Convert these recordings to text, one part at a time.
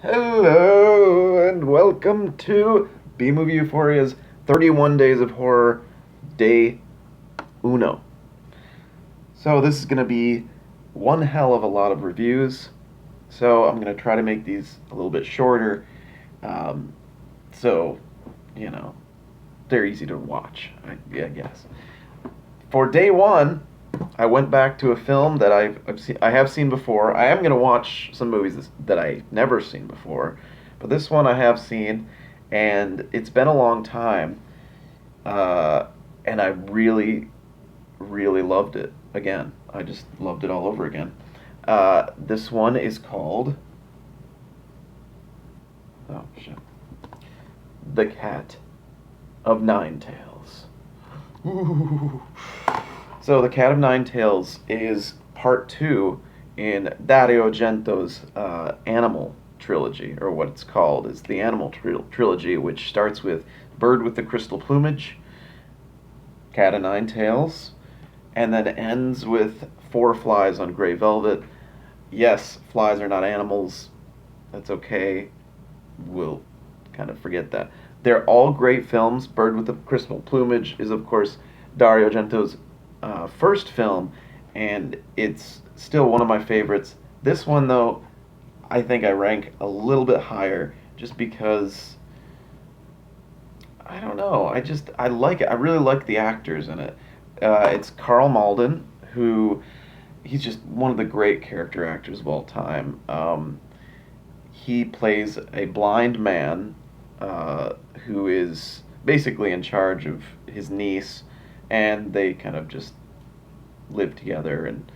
Hello and welcome to B Movie Euphoria's 31 Days of Horror Day Uno. So this is going to be one hell of a lot of reviews. So I'm going to try to make these a little bit shorter. Um, so, you know, they're easy to watch, I guess. For day one, I went back to a film that I have seen before. I am going to watch some movies that I never seen before, but this one I have seen, and it's been a long time, uh, and I really loved it again. I just loved it all over again. This one is called oh shit, The Cat of Nine Tails. Ooh. So, The Cat of Nine Tails is part two in Dario Argento's Animal Trilogy, or what it's called is the Animal Trilogy, which starts with Bird with the Crystal Plumage, Cat of Nine Tails, and then ends with Four Flies on Grey Velvet. Yes, flies are not animals. That's okay. We'll kind of forget that. They're all great films. Bird with the Crystal Plumage is, of course, Dario Argento's first film, and it's still one of my favorites. This one, though, I think I rank a little bit higher just because I don't know. I like it. I really like the actors in it. It's Carl Malden, who he's just one of the great character actors of all time. He plays a blind man who is basically in charge of his niece, and they kind of just live together. And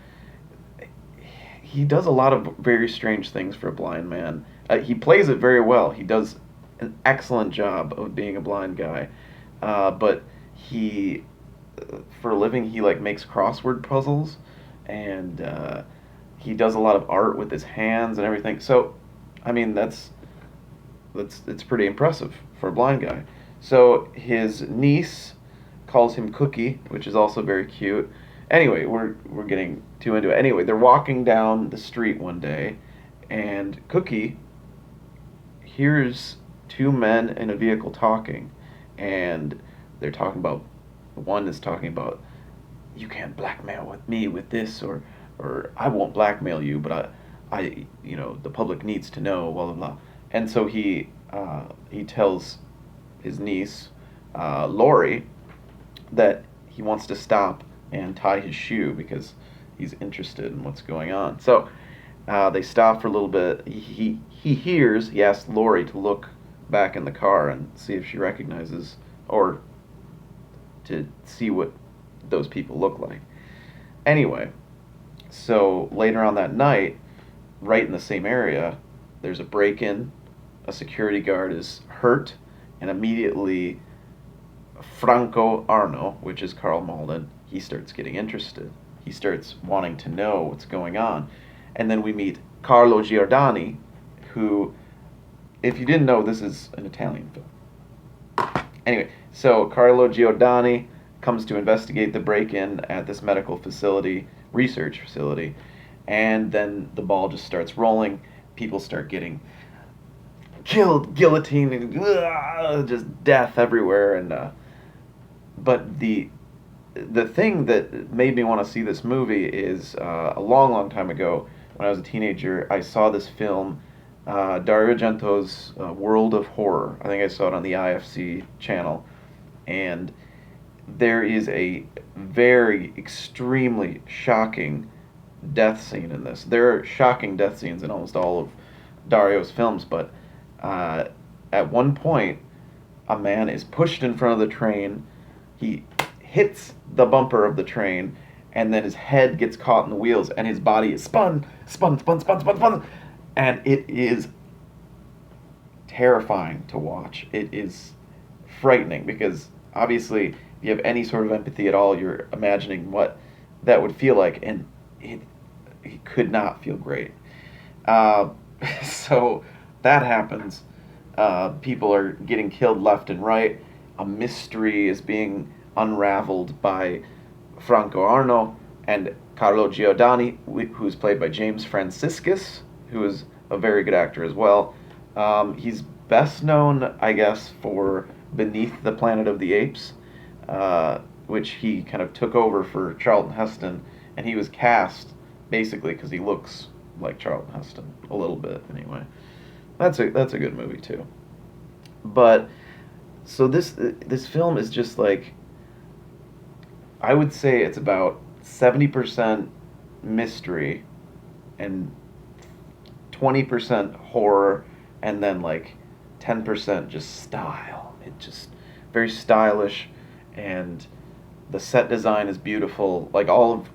he does a lot of very strange things for a blind man. He plays it very well. He does an excellent job of being a blind guy, but he, for a living, he like makes crossword puzzles, and he does a lot of art with his hands and everything. So, I mean, that's it's pretty impressive for a blind guy. So his niece calls him Cookie, which is also very cute. Anyway, we're getting too into it. Anyway, they're walking down the street one day, and Cookie hears two men in a vehicle talking, and they're talking about one is talking about you can't blackmail with me with this, or I won't blackmail you, but the public needs to know, blah blah blah. And so he tells his niece, Lori, that he wants to stop and tie his shoe because he's interested in what's going on. So they stop for a little bit. He asks Lori to look back in the car and see if she recognizes, or to see what those people look like. Anyway, so later on that night, right in the same area, there's a break in. A security guard is hurt, and immediately Franco Arno, which is Carl Malden, he starts getting interested. He starts wanting to know what's going on. And then we meet Carlo Giordani, who, if you didn't know, this is an Italian film. Anyway, so Carlo Giordani comes to investigate the break-in at this medical facility, research facility, and then the ball just starts rolling. People start getting killed, guillotined, just death everywhere. And but the thing that made me want to see this movie is a long time ago when I was a teenager. I saw this film, Dario Argento's World of Horror. I think I saw it on the IFC channel, and there is a very extremely shocking death scene in this. There are shocking death scenes in almost all of Dario's films, but uh, at one point, a man is pushed in front of the train. He hits the bumper of the train, and then his head gets caught in the wheels, and his body is spun, and it is terrifying to watch. It is frightening because obviously, if you have any sort of empathy at all, you're imagining what that would feel like, and it could not feel great. Uh, so that happens. People are getting killed left and right. A mystery is being unraveled by Franco Arno and Carlo Giordani, who's played by James Franciscus, who is a very good actor as well. He's best known, I guess, for Beneath the Planet of the Apes, which he kind of took over for Charlton Heston, and he was cast basically because he looks like Charlton Heston a little bit, anyway. That's a good movie too. But so this film is just like, I would say it's about 70% mystery and 20% horror, and then like 10% just style. It just very stylish, and the set design is beautiful. Like all of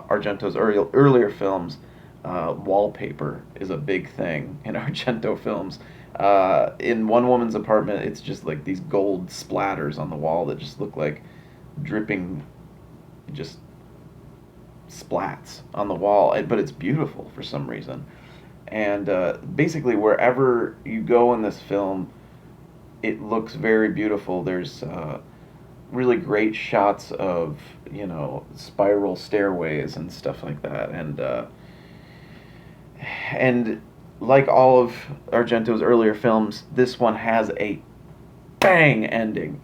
Argento's earlier films, wallpaper is a big thing in Argento films. In One Woman's Apartment, it's just like these gold splatters on the wall that just look like dripping, just splats on the wall, but it's beautiful for some reason. And basically, wherever you go in this film, it looks very beautiful. There's really great shots of, spiral stairways and stuff like that, and like all of Argento's earlier films, this one has a bang ending,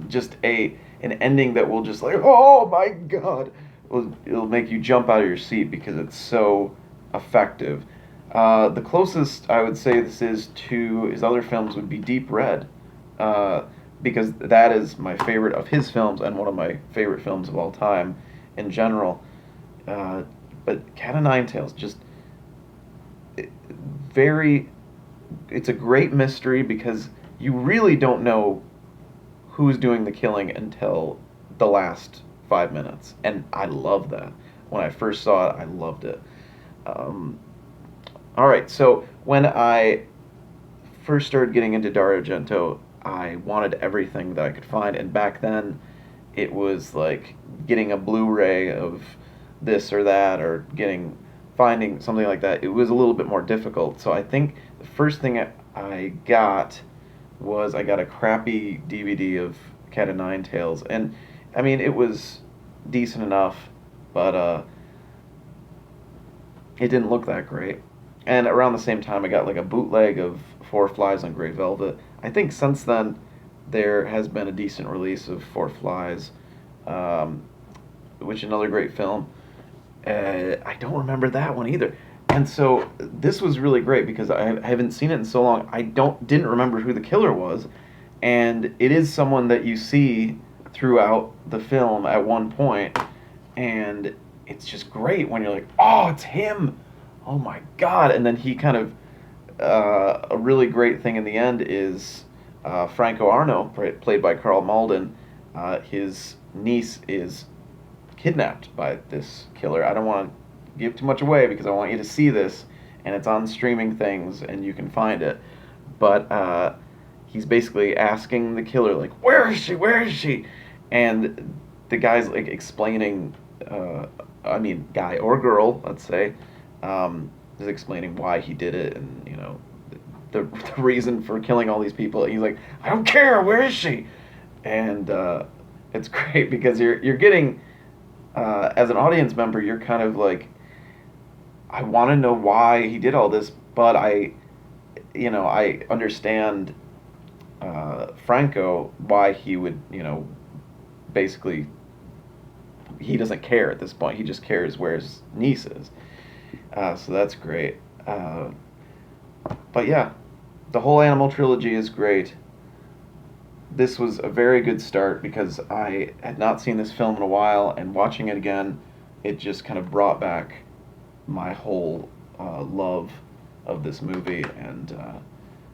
just an ending that will just like, oh my god, it'll make you jump out of your seat because it's so effective. The closest I would say this is to his other films would be Deep Red, uh, because that is my favorite of his films and one of my favorite films of all time in general. Uh, but Cat o' Nine Tails, just very, it's a great mystery because you really don't know who's doing the killing until the last 5 minutes, and I love that. When I first saw it, I loved it. Um, all right, so when I first started getting into Dario Argento, I wanted everything that I could find, and back then, it was like getting a Blu-ray of this or that, or finding something like that. It was a little bit more difficult. So I think the first thing I got was I got a crappy DVD of Cat o' Nine Tails, and I mean it was decent enough, but it didn't look that great. And around the same time, I got like a bootleg of Four Flies on Grey Velvet. I think since then there has been a decent release of Four Flies, um, which is another great film. I don't remember that one either. And so this was really great because I haven't seen it in so long. I didn't remember who the killer was, and it is someone that you see throughout the film at one point, and it's just great when you're like, oh, it's him. Oh my god! And then he kind of a really great thing in the end is Franco Arno, played by Carl Malden. His niece is kidnapped by this killer. I don't want to give too much away because I want you to see this, and it's on streaming things and you can find it. But he's basically asking the killer like, "Where is she? Where is she?" And the guy's like explaining. I mean, guy or girl, let's say, is explaining why he did it, and the reason for killing all these people. And he's like, "I don't care. Where is she?" And it's great because you're getting as an audience member, you're kind of like, I want to know why he did all this, but I understand Franco why he would, basically, he doesn't care at this point. He just cares where his niece is. So that's great. But yeah, the whole Animal trilogy is great. This was a very good start because I had not seen this film in a while, and watching it again, it just kind of brought back my whole love of this movie. And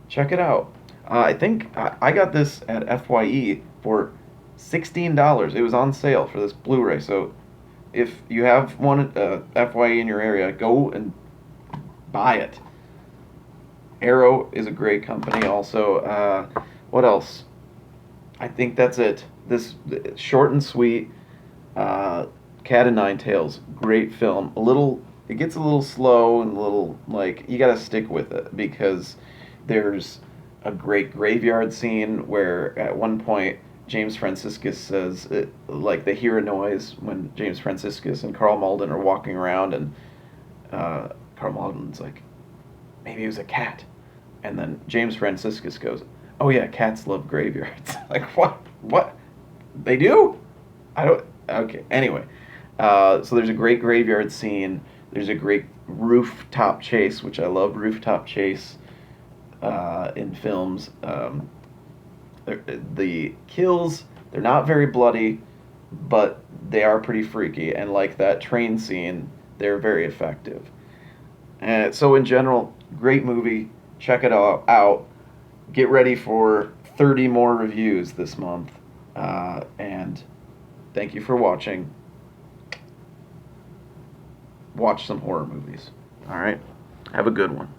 check it out. I think I got this at FYE for $16. It was on sale for this Blu-ray. So if you have one FYE in your area, go and buy it. Arrow is a great company also. What else? I think that's it. This short and sweet, Cat and Nine Tails, great film. It gets a little slow and a little like you gotta stick with it because there's a great graveyard scene where at one point James Franciscus says like they hear a noise when James Franciscus and Carl Malden are walking around, and Carl Malden's like, maybe it was a cat. And then James Franciscus goes, "Oh yeah, cats love graveyards." Like what? What? They do? I don't. Okay. Anyway, so there's a great graveyard scene. There's a great rooftop chase, which I love. Rooftop chase in films. The kills, they're not very bloody, but they are pretty freaky. And like that train scene, they're very effective. And so in general, great movie. Check it all out. Get ready for 30 more reviews this month. And thank you for watching. Watch some horror movies. All right. Have a good one.